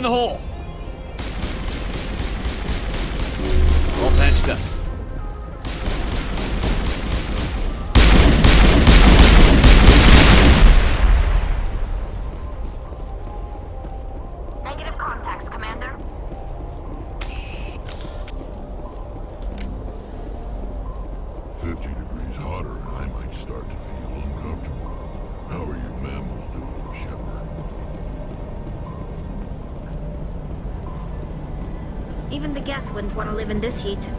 the hole! All patched up. Negative contacts, Commander. "50 degrees hotter and I might start to feel uncomfortable. How are you mammals doing, Shepard?" Even the Geth wouldn't want to live in this heat.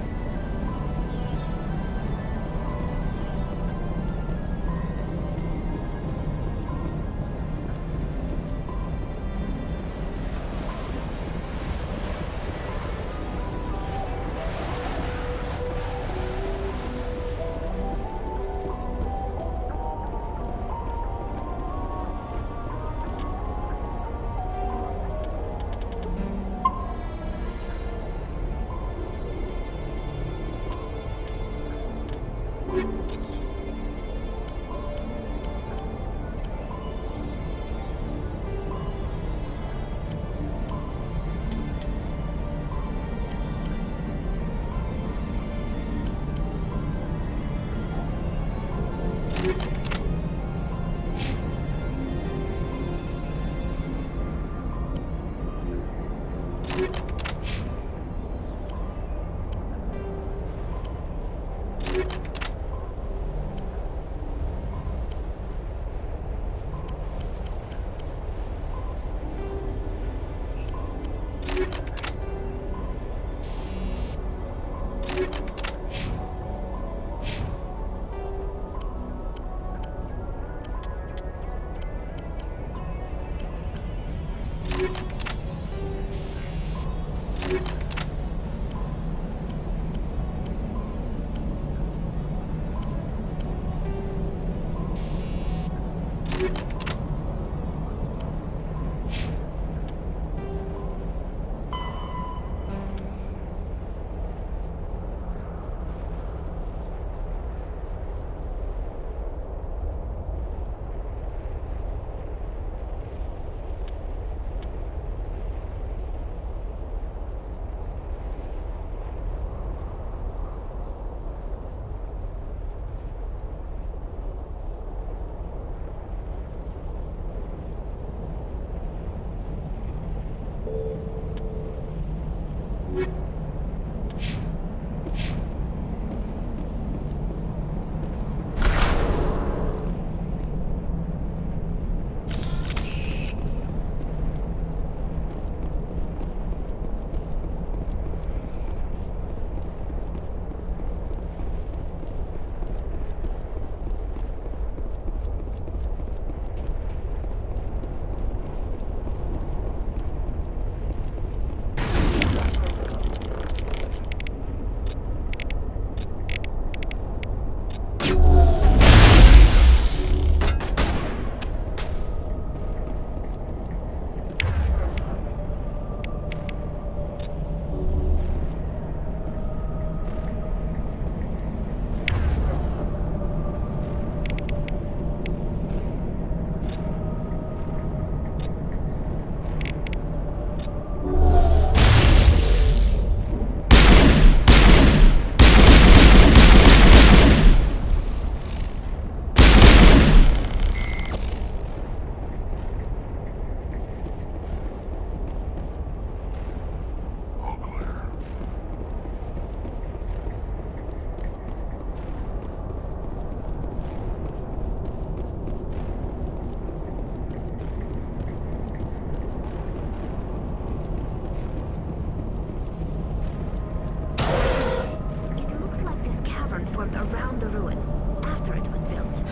Around the ruin, after it was built.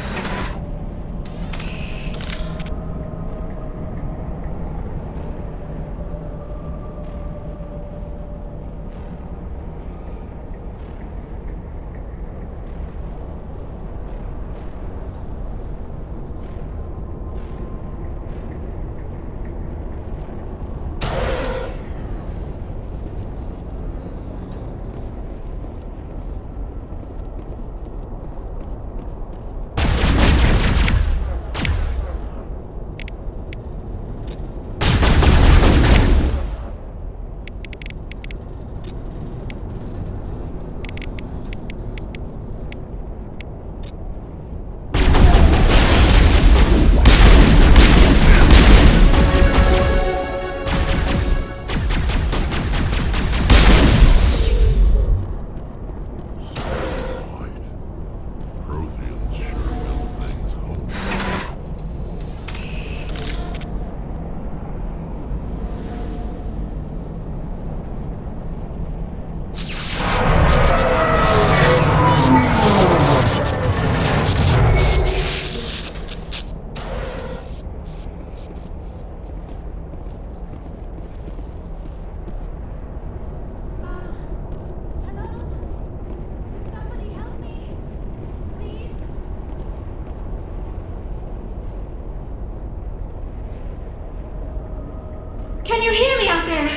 there.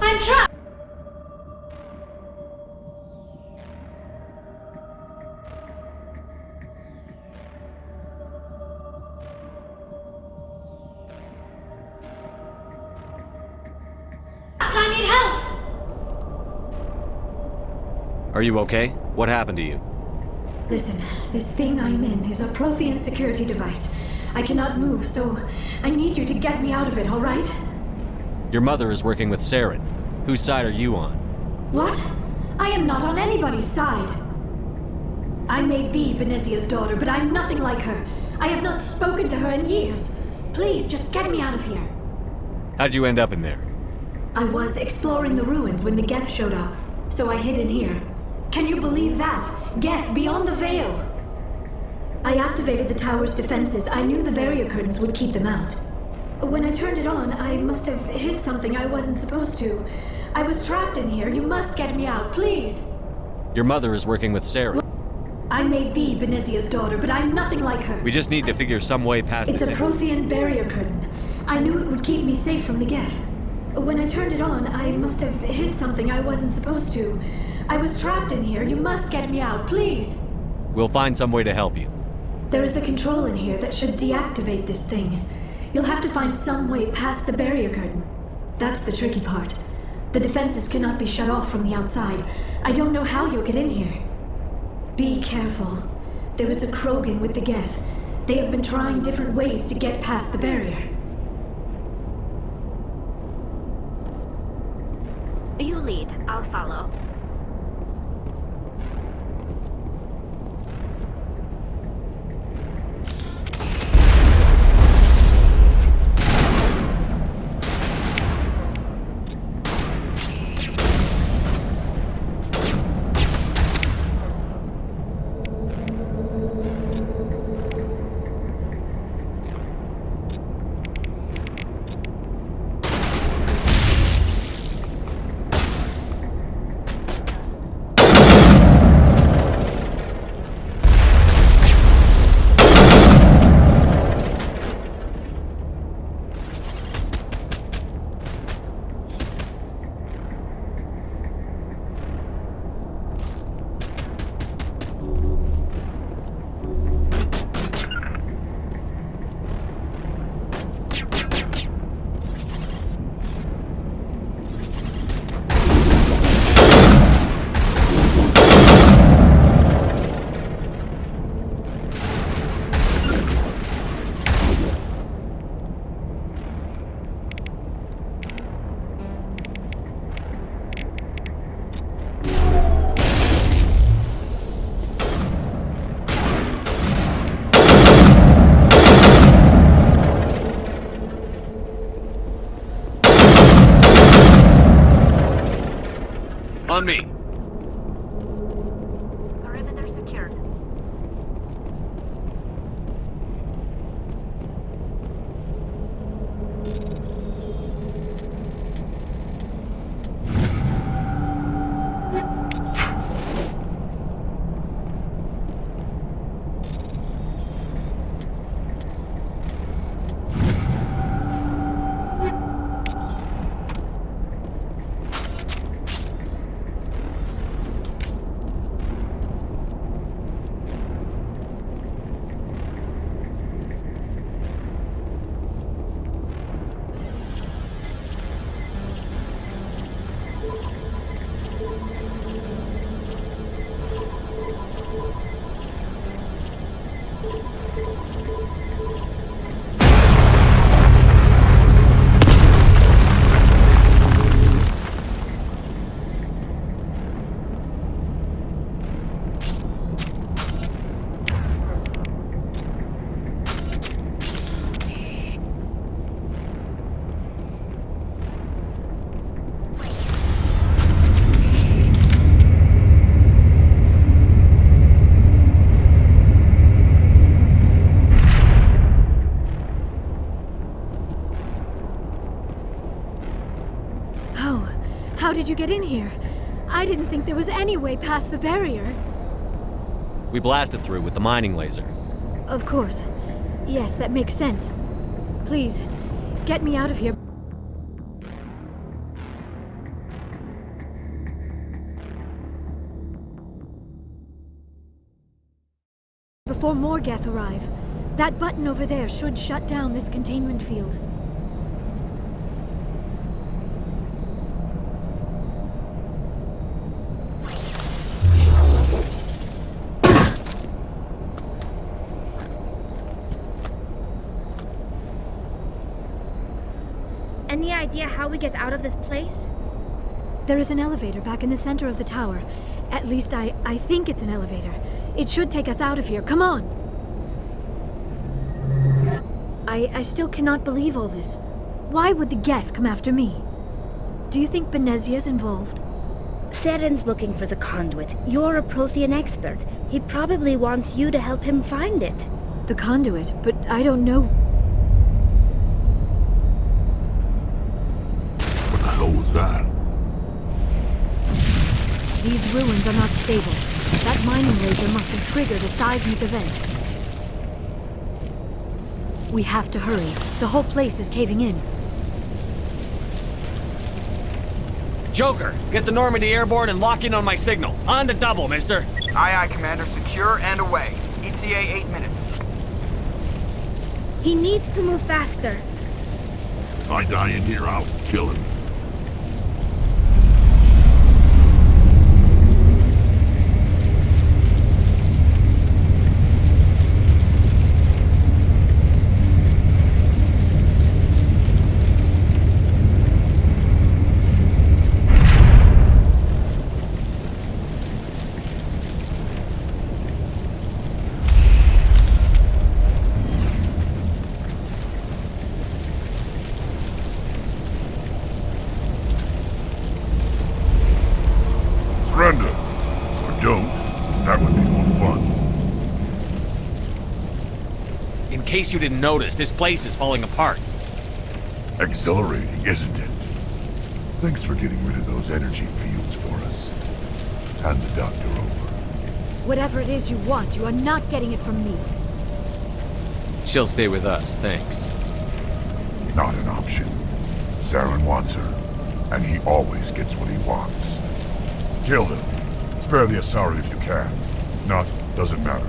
I'm trapped. I need help. Are you okay? What happened to you? Listen, this thing I'm in is a Prothean security device. I cannot move, so I need you to get me out of it, all right? Your mother is working with Saren. Whose side are you on? What? I am not on anybody's side. I may be Benezia's daughter, but I'm nothing like her. I have not spoken to her in years. Please, just get me out of here. How'd you end up in there? I was exploring the ruins when the Geth showed up, so I hid in here. Can you believe that? Geth beyond the veil! I activated the tower's defenses. I knew the barrier curtains would keep them out. When I turned it on, I must have hit something I wasn't supposed to. I was trapped in here. You must get me out, please! Your mother is working with Saren. I may be Benezia's daughter, but I'm nothing like her. We just need to figure some way past It's this. a Prothean barrier curtain. I knew it would keep me safe from the Geth. When I turned it on, I must have hit something I wasn't supposed to. I was trapped in here. You must get me out, please! We'll find some way to help you. There is a control in here that should deactivate this thing. You'll have to find some way past the barrier curtain. That's the tricky part. The defenses cannot be shut off from the outside. I don't know how you'll get in here. Be careful. There is a Krogan with the Geth. They have been trying different ways to get past the barrier. You lead. I'll follow. On me! Perimeter secured. How did you get in here? I didn't think there was any way past the barrier. We blasted through with the mining laser. Of course. Yes, that makes sense. Please, get me out of here. before more Geth arrive. That button over there should shut down this containment field. Any idea how we get out of this place? There is an elevator back in the center of the tower. At least I think it's an elevator. It should take us out of here. Come on! I still cannot believe all this. Why would the Geth come after me? Do you think Benezia's involved? Seren's looking for the conduit. You're a Prothean expert. He probably wants you to help him find it. The conduit, but I don't know. What the hell was that? These ruins are not stable. That mining laser must have triggered a seismic event. We have to hurry. The whole place is caving in. Joker, get the Normandy airborne and lock in on my signal. On to double, mister. Aye, aye, Commander. Secure and away. ETA 8 minutes. He needs to move faster. If I die in here, I'll kill him. Surrender. Or don't. That would be more fun. In case you didn't notice, this place is falling apart. Exhilarating, isn't it? Thanks for getting rid of those energy fields for us. Hand the doctor over. Whatever it is you want, you are not getting it from me. She'll stay with us, thanks. Not an option. Saren wants her, and he always gets what he wants. Kill him. Spare the Asari if you can. If not, doesn't matter.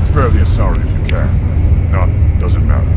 Spare the Asari if you can. If not, doesn't matter.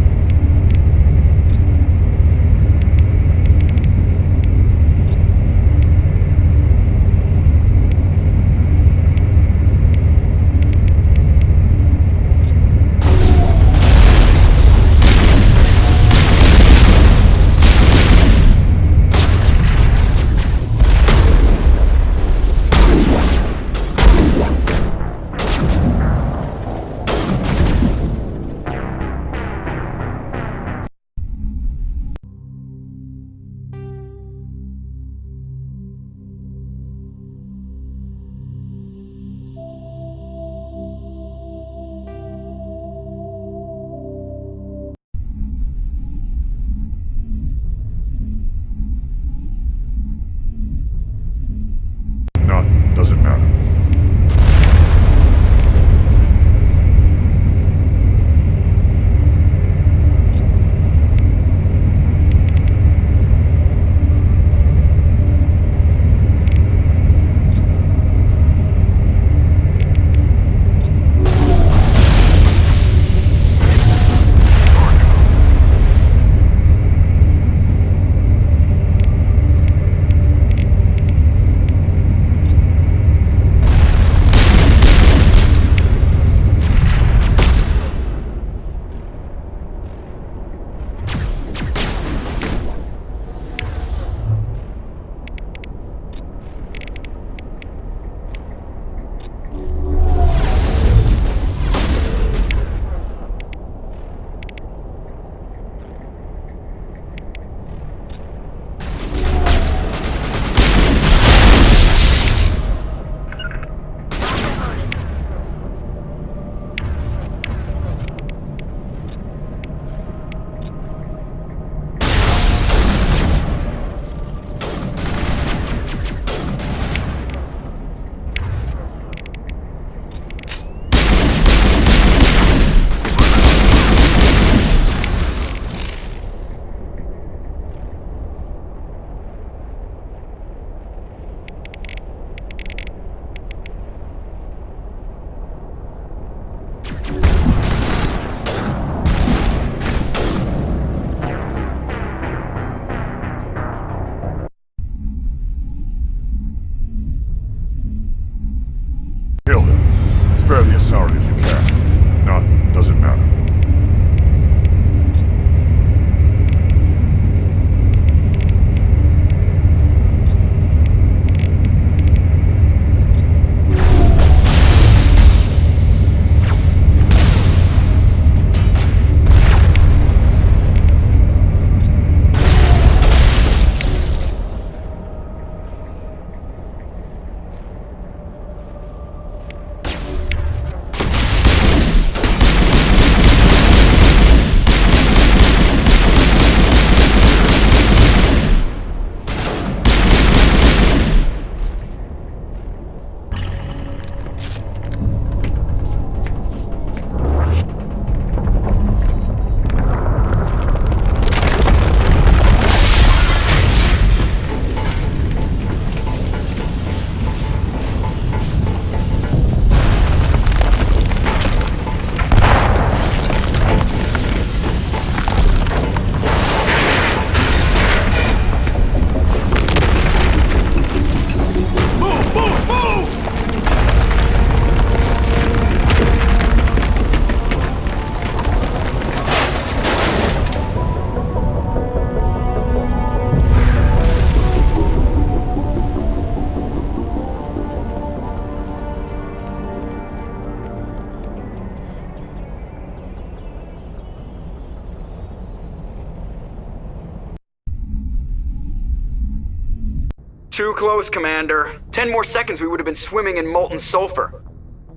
Too close, Commander. 10 more seconds we would have been swimming in molten sulfur.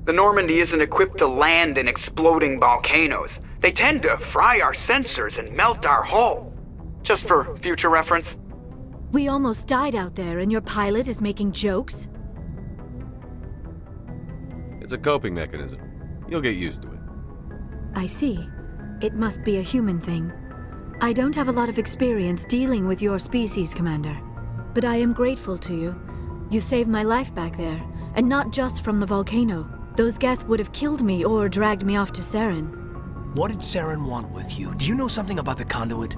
The Normandy isn't equipped to land in exploding volcanoes. They tend to fry our sensors and melt our hull. Just for future reference. We almost died out there and your pilot is making jokes? It's a coping mechanism. You'll get used to it. I see. It must be a human thing. I don't have a lot of experience dealing with your species, Commander. But I am grateful to you. You saved my life back there, and not just from the volcano. Those Geth would have killed me or dragged me off to Saren. What did Saren want with you? Do you know something about the conduit?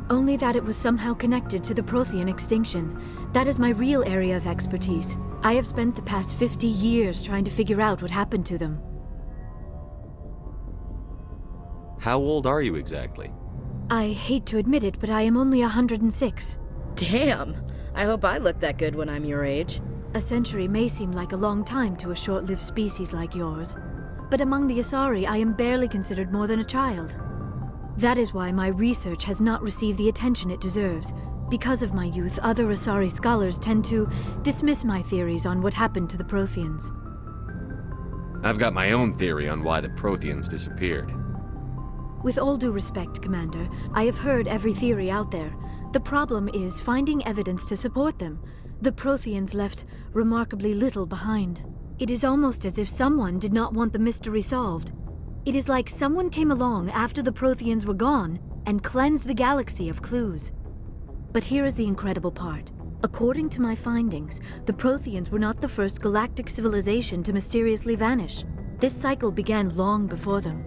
Only that it was somehow connected to the Prothean extinction. That is my real area of expertise. I have spent the past 50 years trying to figure out what happened to them. How old are you exactly? I hate to admit it, but I am only 106. Damn! I hope I look that good when I'm your age. A century may seem like a long time to a short-lived species like yours, but among the Asari, I am barely considered more than a child. That is why my research has not received the attention it deserves. Because of my youth, other Asari scholars tend to dismiss my theories on what happened to the Protheans. I've got my own theory on why the Protheans disappeared. With all due respect, Commander, I have heard every theory out there. The problem is finding evidence to support them. The Protheans left remarkably little behind. It is almost as if someone did not want the mystery solved. It is like someone came along after the Protheans were gone and cleansed the galaxy of clues. But here is the incredible part. According to my findings, the Protheans were not the first galactic civilization to mysteriously vanish. This cycle began long before them.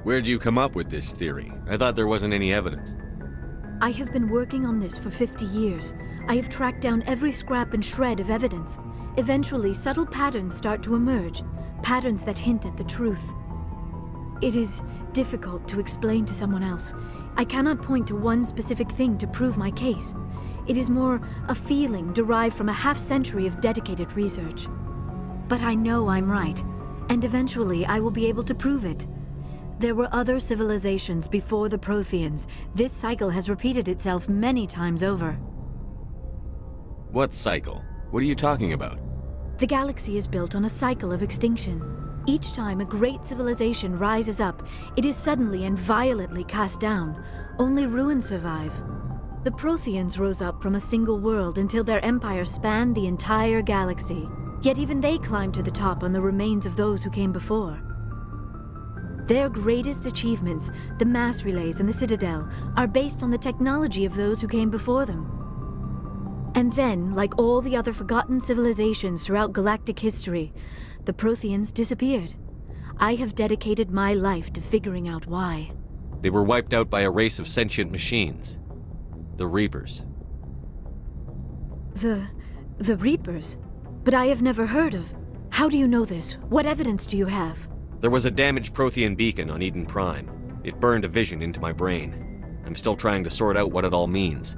Where'd you come up with this theory? I thought there wasn't any evidence. I have been working on this for 50 years. I have tracked down every scrap and shred of evidence. Eventually, subtle patterns start to emerge, patterns that hint at the truth. It is difficult to explain to someone else. I cannot point to one specific thing to prove my case. It is more a feeling derived from a half-century of dedicated research. But I know I'm right, and eventually I will be able to prove it. There were other civilizations before the Protheans. This cycle has repeated itself many times over. What cycle? What are you talking about? The galaxy is built on a cycle of extinction. Each time a great civilization rises up, it is suddenly and violently cast down. Only ruins survive. The Protheans rose up from a single world until their empire spanned the entire galaxy. Yet even they climbed to the top on the remains of those who came before. Their greatest achievements, the mass relays and the Citadel, are based on the technology of those who came before them. And then, like all the other forgotten civilizations throughout galactic history, the Protheans disappeared. I have dedicated my life to figuring out why. They were wiped out by a race of sentient machines. The Reapers. The Reapers? But I have never heard of. How do you know this? What evidence do you have? There was a damaged Prothean beacon on Eden Prime. It burned a vision into my brain. I'm still trying to sort out what it all means.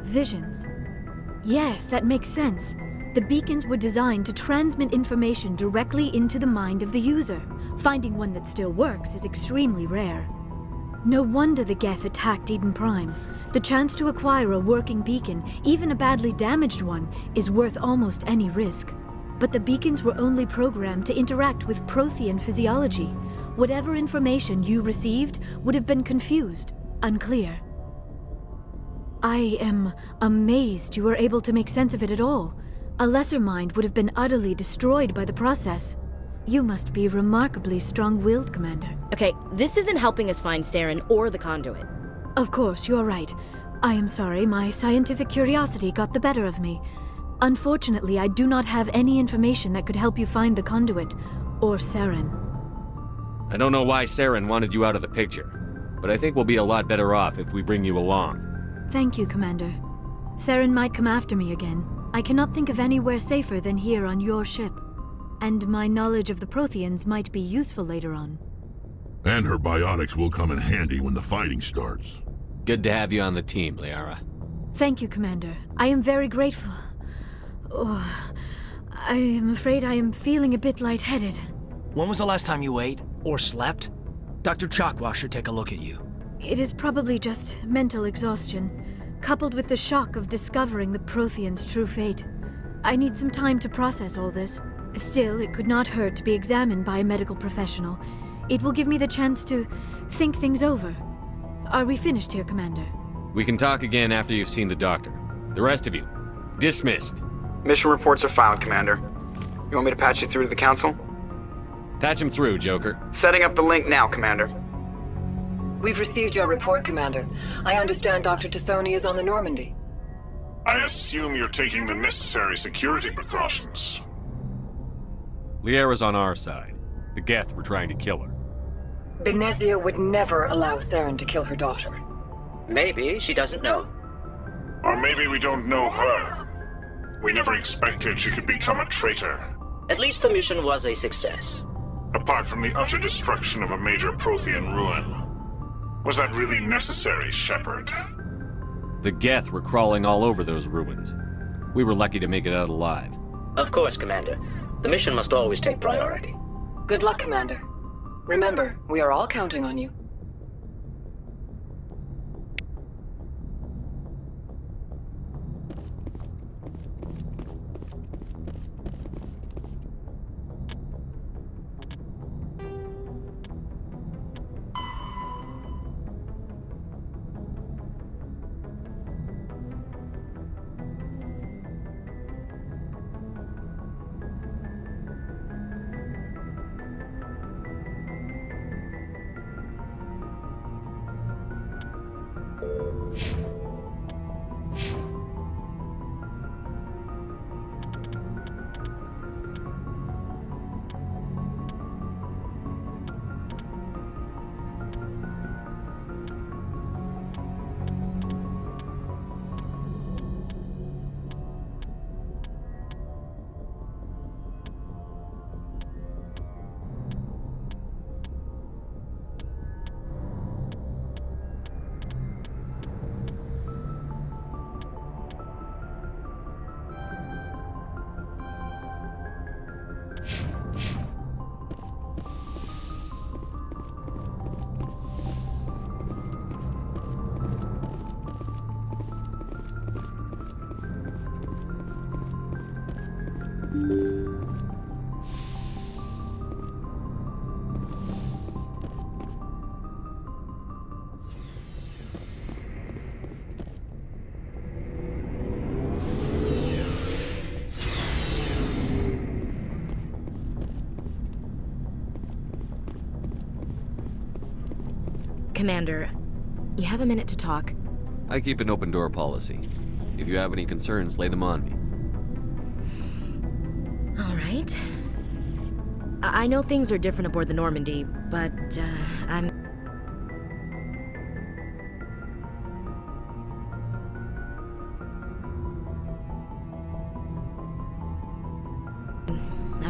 Visions. Yes, that makes sense. The beacons were designed to transmit information directly into the mind of the user. Finding one that still works is extremely rare. No wonder the Geth attacked Eden Prime. The chance to acquire a working beacon, even a badly damaged one, is worth almost any risk. But the beacons were only programmed to interact with Prothean physiology. Whatever information you received would have been confused, unclear. I am amazed you were able to make sense of it at all. A lesser mind would have been utterly destroyed by the process. You must be remarkably strong-willed, Commander. Okay, this isn't helping us find Saren or the conduit. Of course, you are right. I am sorry, my scientific curiosity got the better of me. Unfortunately, I do not have any information that could help you find the conduit, or Saren. I don't know why Saren wanted you out of the picture, but I think we'll be a lot better off if we bring you along. Thank you, Commander. Saren might come after me again. I cannot think of anywhere safer than here on your ship. And my knowledge of the Protheans might be useful later on. And her biotics will come in handy when the fighting starts. Good to have you on the team, Liara. Thank you, Commander. I am very grateful. Oh, I am afraid I am feeling a bit lightheaded. When was the last time you ate or slept? Dr. Chakwa should take a look at you. It is probably just mental exhaustion. coupled with the shock of discovering the Prothean's true fate. I need some time to process all this. Still, it could not hurt to be examined by a medical professional. It will give me the chance to think things over. Are we finished here, Commander? We can talk again after you've seen the doctor. The rest of you, dismissed. Mission reports are filed, Commander. You want me to patch you through to the Council? Patch him through, Joker. Setting up the link now, Commander. We've received your report, Commander. I understand Dr. Tassoni is on the Normandy. I assume you're taking the necessary security precautions. Liara's on our side. The Geth were trying to kill her. Benezia would never allow Saren to kill her daughter. Maybe she doesn't know. Or maybe we don't know her. We never expected she could become a traitor. At least the mission was a success. Apart from the utter destruction of a major Prothean ruin. Was that really necessary, Shepard? The Geth were crawling all over those ruins. We were lucky to make it out alive. Of course, Commander. The mission must always take priority. Good luck, Commander. Remember, we are all counting on you. Commander, you have a minute to talk? I keep an open door policy. If you have any concerns, lay them on me. All right. I know things are different aboard the Normandy, but I'm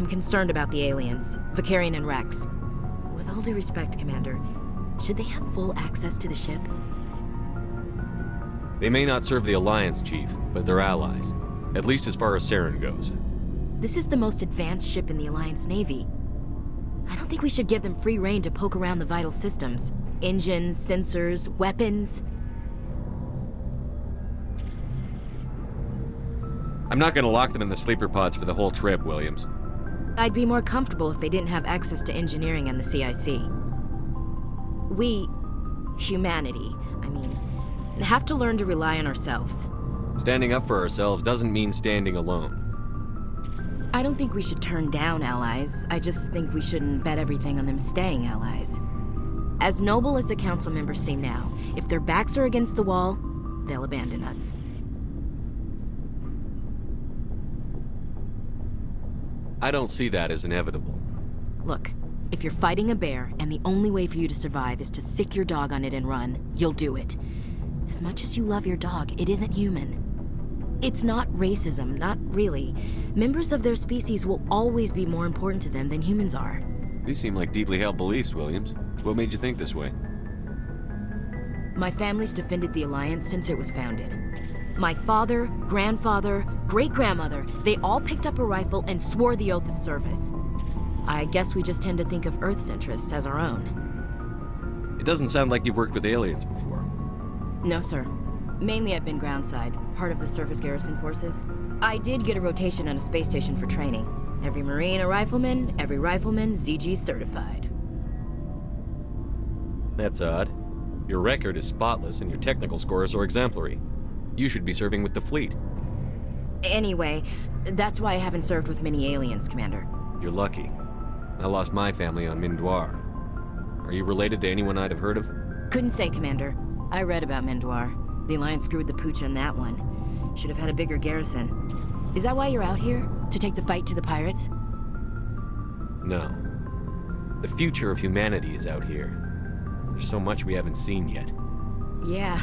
concerned about the aliens, Vakarian and Rex. With all due respect, Commander, should they have full access to the ship? They may not serve the Alliance, Chief, but they're allies. At least as far as Saren goes. This is the most advanced ship in the Alliance Navy. I don't think we should give them free rein to poke around the vital systems. Engines, sensors, weapons. I'm not gonna lock them in the sleeper pods for the whole trip, Williams. I'd be more comfortable if they didn't have access to engineering and the CIC. We, humanity, have to learn to rely on ourselves. Standing up for ourselves doesn't mean standing alone. I don't think we should turn down allies. I just think we shouldn't bet everything on them staying allies. As noble as the council members seem now, if their backs are against the wall, they'll abandon us. I don't see that as inevitable. Look, if you're fighting a bear and the only way for you to survive is to sick your dog on it and run, you'll do it. As much as you love your dog, it isn't human. It's not racism, not really. Members of their species will always be more important to them than humans are. These seem like deeply held beliefs, Williams. What made you think this way? My family's defended the Alliance since it was founded. My father, grandfather, great-grandmother, they all picked up a rifle and swore the oath of service. I guess we just tend to think of Earth's interests as our own. It doesn't sound like you've worked with aliens before. No, sir. Mainly I've been groundside, part of the surface garrison forces. I did get a rotation on a space station for training. Every Marine a rifleman, every rifleman ZG certified. That's odd. Your record is spotless and your technical scores are exemplary. You should be serving with the fleet. Anyway, that's why I haven't served with many aliens, Commander. You're lucky. I lost my family on Mindoir. Are you related to anyone I'd have heard of? Couldn't say, Commander. I read about Mindoir. The Alliance screwed the pooch on that one. Should have had a bigger garrison. Is that why you're out here? To take the fight to the pirates? No. The future of humanity is out here. There's so much we haven't seen yet. Yeah.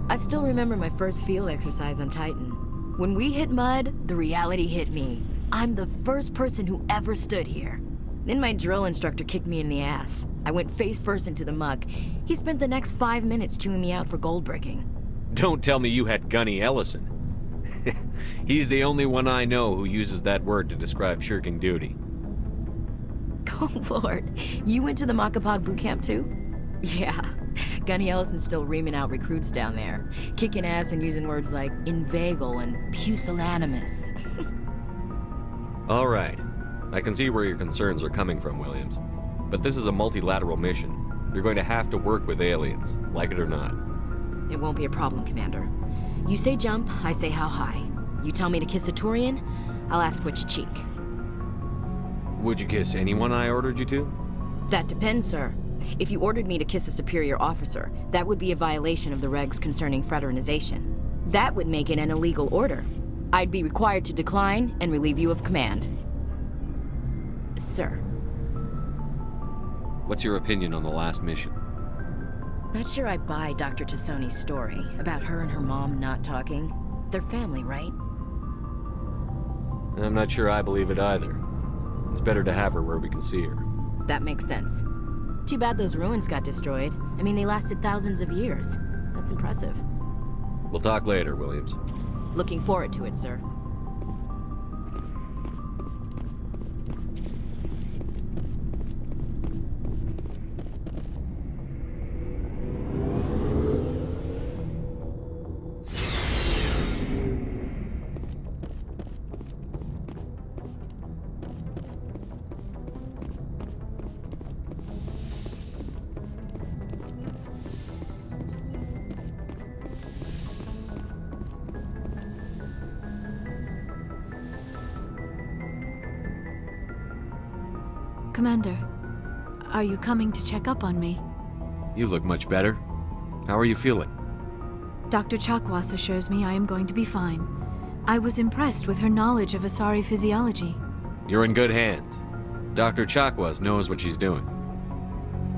I still remember my first field exercise on Titan. When we hit mud, the reality hit me. I'm the first person who ever stood here. Then my drill instructor kicked me in the ass. I went face first into the muck. He spent the next 5 minutes chewing me out for gold bricking. Don't tell me you had Gunny Ellison. He's the only one I know who uses that word to describe shirking duty. Oh Lord, you went to the Makapog boot camp too? Yeah, Gunny Ellison's still reaming out recruits down there, kicking ass and using words like inveigle and pusillanimous. All right. I can see where your concerns are coming from, Williams. But this is a multilateral mission. You're going to have to work with aliens, like it or not. It won't be a problem, Commander. You say jump, I say how high. You tell me to kiss a Turian, I'll ask which cheek. Would you kiss anyone I ordered you to? That depends, sir. If you ordered me to kiss a superior officer, that would be a violation of the regs concerning fraternization. That would make it an illegal order. I'd be required to decline and relieve you of command. Sir. What's your opinion on the last mission? Not sure I buy Dr. Tassoni's story about her and her mom not talking. They're family, right? I'm not sure I believe it either. It's better to have her where we can see her. That makes sense. Too bad those ruins got destroyed. I mean, they lasted thousands of years. That's impressive. We'll talk later, Williams. Looking forward to it, sir. Commander, are you coming to check up on me? You look much better. How are you feeling? Dr. Chakwas assures me I am going to be fine. I was impressed with her knowledge of Asari physiology. You're in good hands. Dr. Chakwas knows what she's doing.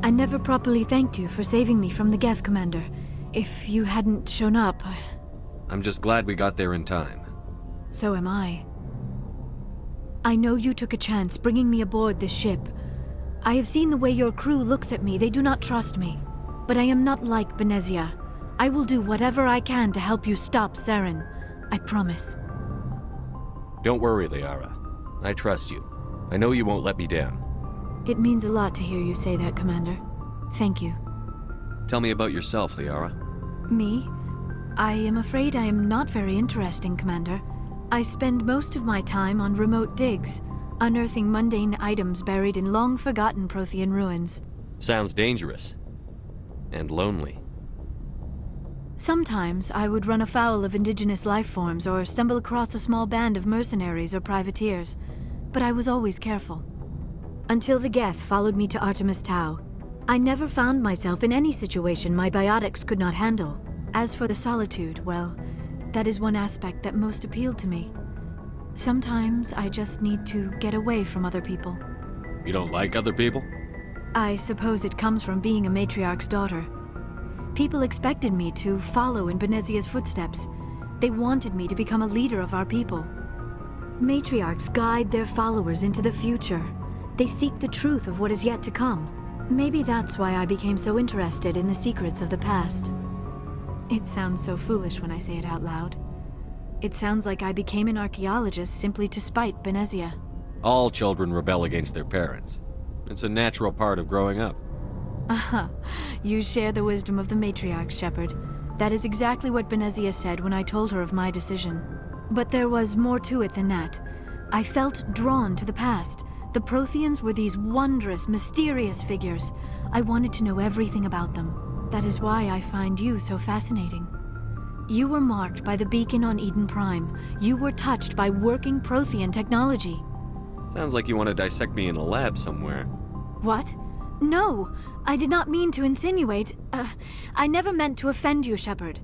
I never properly thanked you for saving me from the Geth, Commander. If you hadn't shown up... I'm just glad we got there in time. So am I. I know you took a chance bringing me aboard this ship. I have seen the way your crew looks at me. They do not trust me. But I am not like Benezia. I will do whatever I can to help you stop Saren. I promise. Don't worry, Liara. I trust you. I know you won't let me down. It means a lot to hear you say that, Commander. Thank you. Tell me about yourself, Liara. Me? I am afraid I am not very interesting, Commander. I spend most of my time on remote digs, unearthing mundane items buried in long-forgotten Prothean ruins. Sounds dangerous. And lonely. Sometimes I would run afoul of indigenous life forms or stumble across a small band of mercenaries or privateers, but I was always careful. Until the Geth followed me to Artemis Tau, I never found myself in any situation my biotics could not handle. As for the solitude, well, that is one aspect that most appealed to me. Sometimes I just need to get away from other people. You don't like other people? I suppose it comes from being a matriarch's daughter. People expected me to follow in Benezia's footsteps. They wanted me to become a leader of our people. Matriarchs guide their followers into the future. They seek the truth of what is yet to come. Maybe that's why I became so interested in the secrets of the past. It sounds so foolish when I say it out loud. It sounds like I became an archaeologist simply to spite Benezia. All children rebel against their parents. It's a natural part of growing up. Aha, you share the wisdom of the matriarch, Shepard. That is exactly what Benezia said when I told her of my decision. But there was more to it than that. I felt drawn to the past. The Protheans were these wondrous, mysterious figures. I wanted to know everything about them. That is why I find you so fascinating. You were marked by the beacon on Eden Prime. You were touched by working Prothean technology. Sounds like you want to dissect me in a lab somewhere. What? No, I did not mean to insinuate. I never meant to offend you, Shepard.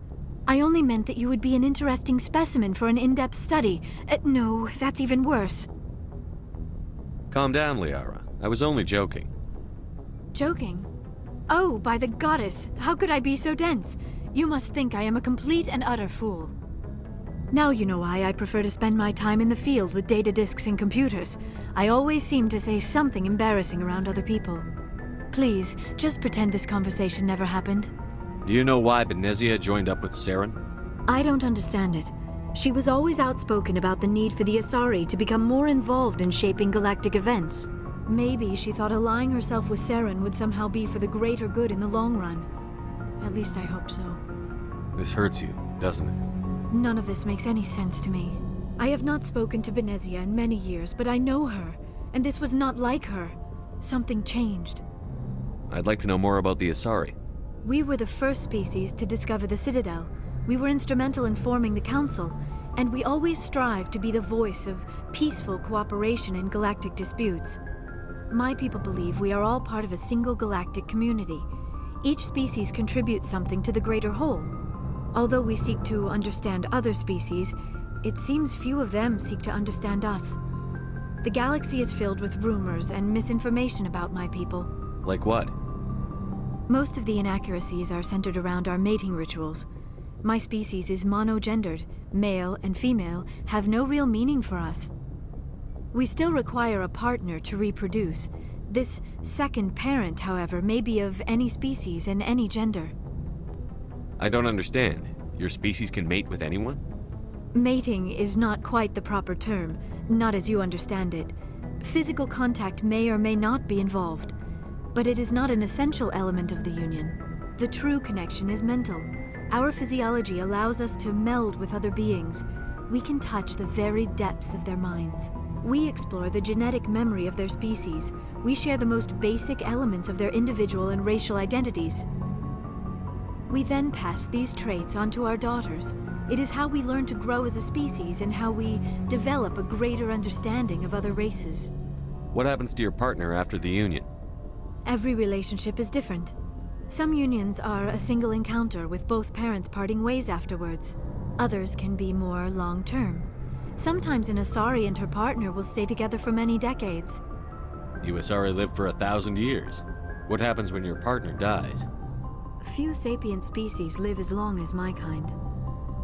I only meant that you would be an interesting specimen for an in-depth study. No, that's even worse. Calm down, Liara. I was only joking. Joking? Oh, by the goddess, how could I be so dense? You must think I am a complete and utter fool. Now you know why I prefer to spend my time in the field with data disks and computers. I always seem to say something embarrassing around other people. Please, just pretend this conversation never happened. Do you know why Benezia joined up with Saren? I don't understand it. She was always outspoken about the need for the Asari to become more involved in shaping galactic events. Maybe she thought allying herself with Saren would somehow be for the greater good in the long run. At least I hope so. This hurts you, doesn't it? None of this makes any sense to me. I have not spoken to Benezia in many years, but I know her, and this was not like her. Something changed. I'd like to know more about the Asari. We were the first species to discover the Citadel. We were instrumental in forming the Council, and we always strive to be the voice of peaceful cooperation in galactic disputes. My people believe we are all part of a single galactic community. Each species contributes something to the greater whole. Although we seek to understand other species, it seems few of them seek to understand us. The galaxy is filled with rumors and misinformation about my people. Like what? Most of the inaccuracies are centered around our mating rituals. My species is monogendered. Male and female have no real meaning for us. We still require a partner to reproduce. This second parent, however, may be of any species and any gender. I don't understand. Your species can mate with anyone? Mating is not quite the proper term, not as you understand it. Physical contact may or may not be involved, but it is not an essential element of the union. The true connection is mental. Our physiology allows us to meld with other beings. We can touch the very depths of their minds. We explore the genetic memory of their species. We share the most basic elements of their individual and racial identities. We then pass these traits on to our daughters. It is how we learn to grow as a species and how we develop a greater understanding of other races. What happens to your partner after the union? Every relationship is different. Some unions are a single encounter with both parents parting ways afterwards. Others can be more long-term. Sometimes an Asari and her partner will stay together for many decades. You Asari live for 1,000 years. What happens when your partner dies? Few sapient species live as long as my kind.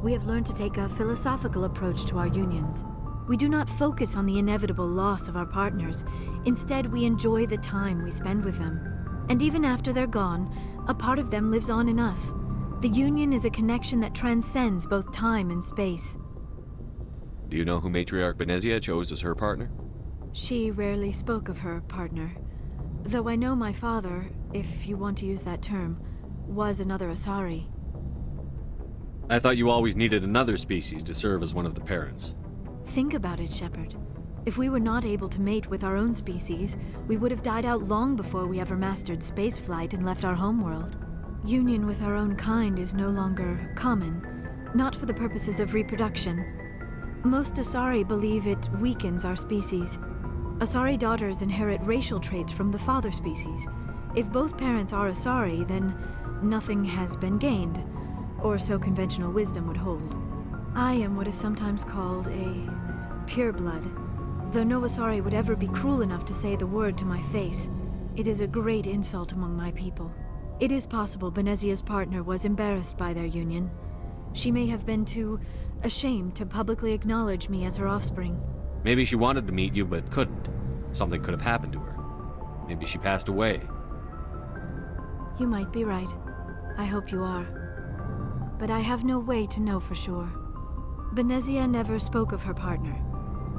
We have learned to take a philosophical approach to our unions. We do not focus on the inevitable loss of our partners. Instead, we enjoy the time we spend with them. And even after they're gone, a part of them lives on in us. The union is a connection that transcends both time and space. Do you know who Matriarch Benezia chose as her partner? She rarely spoke of her partner. Though I know my father, if you want to use that term, was another Asari. I thought you always needed another species to serve as one of the parents. Think about it, Shepard. If we were not able to mate with our own species, we would have died out long before we ever mastered spaceflight and left our homeworld. Union with our own kind is no longer common, not for the purposes of reproduction. Most Asari believe it weakens our species. Asari daughters inherit racial traits from the father species. If both parents are Asari, then nothing has been gained, or so conventional wisdom would hold. I am what is sometimes called a pureblood. Though no Asari would ever be cruel enough to say the word to my face, it is a great insult among my people. It is possible Benezia's partner was embarrassed by their union. She may have been too ashamed to publicly acknowledge me as her offspring. Maybe she wanted to meet you but couldn't. Something could have happened to her. Maybe she passed away. You might be right. I hope you are. But I have no way to know for sure. Benezia never spoke of her partner.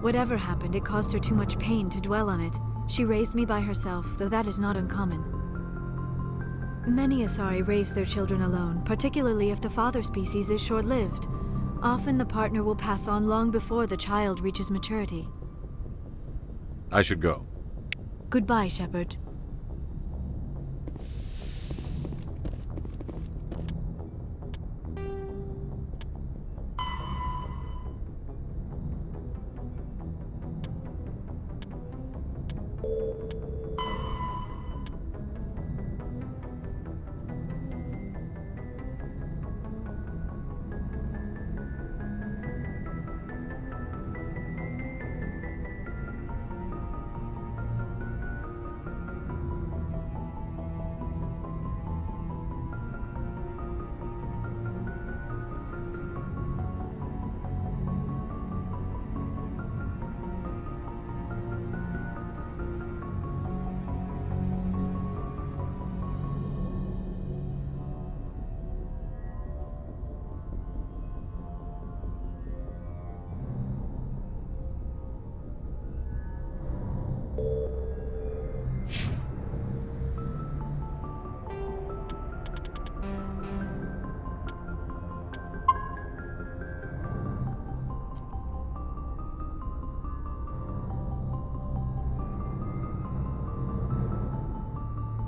Whatever happened, it caused her too much pain to dwell on it. She raised me by herself, though that is not uncommon. Many Asari raise their children alone, particularly if the father species is short-lived. Often the partner will pass on long before the child reaches maturity. I should go. Goodbye, Shepard.